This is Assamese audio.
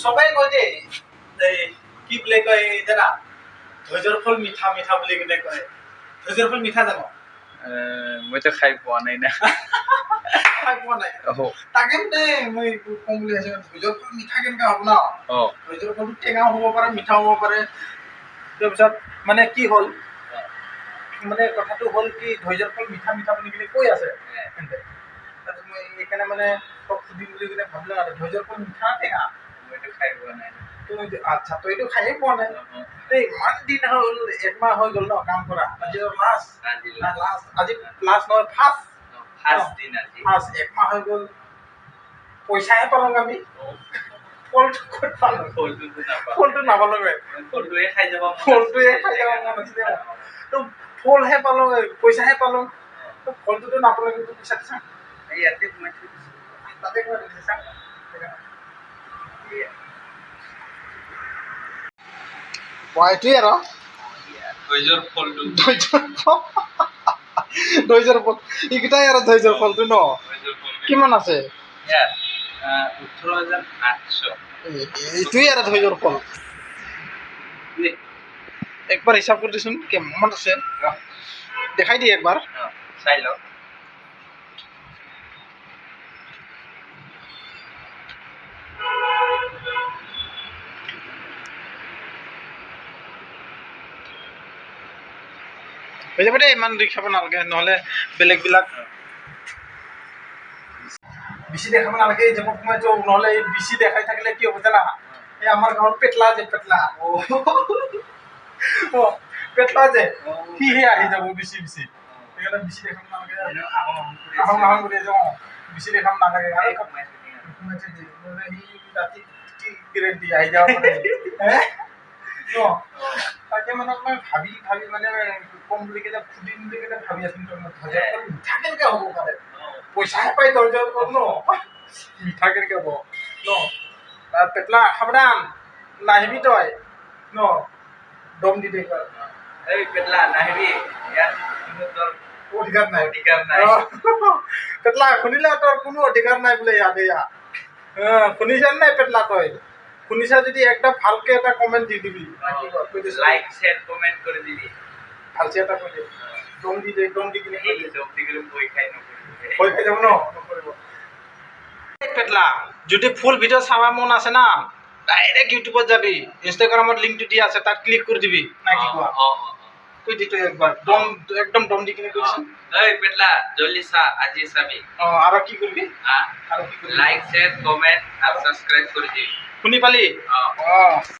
সবাই কয় যে এই কি বুলি কয় জানা ধৈৰ্যৰ ফল মিঠা মিঠা বুলি কিনে কয় ধৈৰ্যৰ ফল মিঠা জানো মইতো খাই পোৱা নাই না খাই পোৱা নাই তাকে মানে মই কম বুলি ভাবিছো ধৈৰ্যৰ ফল মিঠা কেনেকৈ হ'ব ন ধৈৰ্যৰ ফলটো টেঙাও হ'ব পাৰে মিঠাও হ'ব পাৰে তাৰপিছত মানে কি হ'ল মানে কথাটো হ'ল কি ধৈৰ্যৰ ফল মিঠা মিঠা বুলি কিনে কৈ আছে তাৰপিছত মই সেইকাৰণে মানে তোক সুধিম বুলি কিনে ভাবিলোঁ আৰু ধৈৰ্যৰ ফল মিঠা টেঙা মইতো খাই পোৱা নাই আচ্ছা তইতো খায়েই পোৱা নাই ইমান দিন হ'ল একমাহ হৈ গ'ল ন কাম কৰা আজি লাষ্ট আজি লাষ্ট নহয় ফাৰ্ষ্ট একমাহ হৈ গ'ল পইচাহে পালোঁ আমি ফলটো ক'ত পালোঁ ফলটো নাপালোঁ ফলটোৱে খাই যাব মন আছিলে তো ফলহে পালোঁ পইচাহে পালোঁ তো ফলটোতো নাপালোঁ কিন্তু পইচা দিছা ইয়াতে সোমাই থৈ দিছোঁ তাতে কৈ দিছা এইটোৱে আৰু ধৈৰ্যৰ ফলটো ধৈৰ্যৰ ফল এইকেইটাই আৰু ধৈৰ্যৰ ফলটো ন কিমান আছে ইয়াত 18,800 এইটোৱে আৰু ধৈৰ্যৰ ফল একবাৰ হিচাপ কৰি দিচোন কিমান আছে দেখাই দিয়ে একবাৰ চাই লওক হৈ যাব দেই ইমান দেখাব নালাগে নহ'লে বেলেগবিলাক বেছি দেখাব নালাগে যাব সময়তো নহ'লে বেছি দেখাই থাকিলে কি হ'ব জানা এই আমাৰ গাঁৱত পেটলা যে পেটলা পেটলা যে সিহে আহি যাব বেছি বেছি সেইকাৰণে বেছি দেখাব নালাগে আহোঁ কৰি যাওঁ বেছি দেখাব নালাগে আৰু ৰাতি গেৰেণ্টি আহি যাব তাকে মানে মই ভাবি মানে কম বুলি কেনে সুধিম বুলি কেনে ভাবি আছোঁ মিঠা কেনেকৈ হ'ব পাৰে পইচাহে পাই ধৈৰ্যৰ ফল ন মিঠা কেনেকৈ হ'ব ন পেটলা সাৱধান নাহিবি তই ন দম দি দে এই পেটলা নাহিবি ইয়াত অধিকাৰ নাই পেটলা শুনিলে তোৰ কোনো অধিকাৰ নাই বোলে ইয়াতে শুনিছা নাই পেটলা তই শুনিছা যদি একদম ভালকে এটা কমেণ্ট দি দিবি লাইক শেয়ার কমেন্ট করে দিবি ভালছে এটা কৈ দে দম দি দে দম দি কিনে ভয় খাই যাব ন নকৰিব পেটলা যদি ফুল ভিডিঅ' চাব মন আছে না ডাইৰেক্ট ইউটিউবত যাবি ইনষ্টাগ্ৰামত লিংকটো দিয়া আছে তাত ক্লিক কৰি দিবি না কি কোৱা কৈ দি তই একবাৰ দম একদম দম দি কিনে কৈছোঁ এই পেটলা জলদি চা আজি চাবি আৰু কি কৰিবি like share comment R subscribe কৰে দিবি শুনি পালি